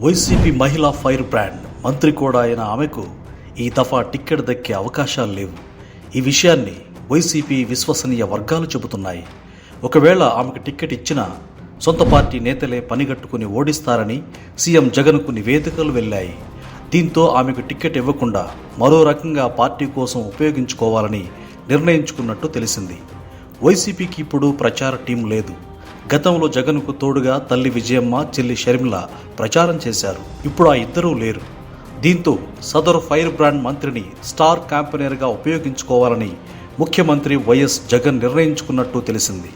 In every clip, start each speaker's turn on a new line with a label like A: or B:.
A: YCP మహిళా fire brand మంత్రి కూడా అయిన ఆమెకు ఈ దఫా టిక్కెట్ దక్కే అవకాశాలు లేవు. ఈ విషయాన్ని వైసీపీ విశ్వసనీయ వర్గాలు చెబుతున్నాయి. ఒకవేళ ఆమెకు టిక్కెట్ ఇచ్చినా సొంత పార్టీ నేతలే పనిగట్టుకుని ఓడిస్తారని సీఎం జగన్కు నివేదికలు వెళ్లాయి. దీంతో ఆమెకు టిక్కెట్ ఇవ్వకుండా మరో రకంగా పార్టీ కోసం ఉపయోగించుకోవాలని నిర్ణయించుకున్నట్టు తెలిసింది. వైసీపీకి ఇప్పుడు ప్రచార టీం లేదు. గతంలో జగన్కు తోడుగా తల్లి విజయమ్మ, చెల్లి షర్మిల ప్రచారం చేశారు. ఇప్పుడు ఆ ఇద్దరూ లేరు. దీంతో సదరు ఫైర్ బ్రాండ్ మంత్రిని స్టార్ క్యాంపెయినర్గా ఉపయోగించుకోవాలని ముఖ్యమంత్రి వైఎస్ జగన్ నిర్ణయించుకున్నట్టు తెలిసింది.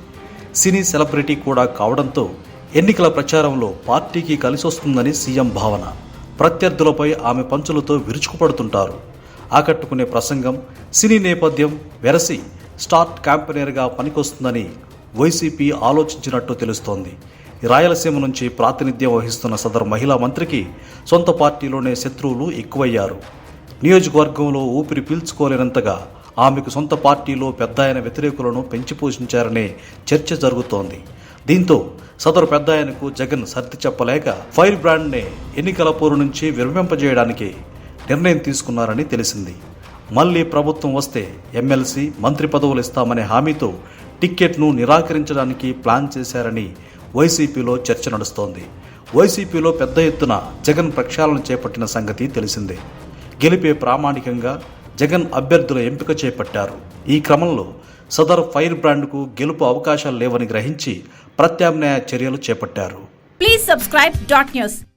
A: సినీ సెలబ్రిటీ కూడా కావడంతో ఎన్నికల ప్రచారంలో పార్టీకి కలిసొస్తుందని సీఎం భావన. ప్రత్యర్థులపై ఆమె పంచులతో విరుచుకుపడుతుంటారు. ఆకట్టుకునే ప్రసంగం, సినీ నేపథ్యం వెరసి స్టార్ క్యాంపెయినర్గా పనికొస్తుందని వైసీపీ ఆలోచించినట్టు తెలుస్తోంది. రాయలసీమ నుంచి ప్రాతినిధ్యం వహిస్తున్న సదరు మహిళా మంత్రికి సొంత పార్టీలోనే శత్రువులు ఎక్కువయ్యారు. నియోజకవర్గంలో ఊపిరి పీల్చుకోలేనంతగా ఆమెకు సొంత పార్టీలో పెద్దాయన వ్యతిరేకులను పెంచిపోషించారనే చర్చ జరుగుతోంది. దీంతో సదరు పెద్దాయనకు జగన్ సర్ది చెప్పలేక ఫైర్ బ్రాండ్నే ఎన్నికల పోరు నుంచి విరమింపజేయడానికి నిర్ణయం తీసుకున్నారని తెలిసింది. మళ్లీ ప్రభుత్వం వస్తే ఎమ్మెల్సీ, మంత్రి పదవులు ఇస్తామనే హామీతో టిక్కెట్ను నిరాకరించడానికి ప్లాన్ చేశారని వైసీపీలో చర్చ నడుస్తోంది. వైసీపీలో పెద్ద ఎత్తున జగన్ ప్రక్షాళన చేపట్టిన సంగతి తెలిసిందే. గెలిపే ప్రామాణికంగా జగన్ అభ్యర్థుల ఎంపిక చేపట్టారు. ఈ క్రమంలో సదరు ఫైర్ బ్రాండ్కు గెలుపు అవకాశాలు లేవని గ్రహించి ప్రత్యామ్నాయ చర్యలు చేపట్టారు.
B: Please subscribe .news.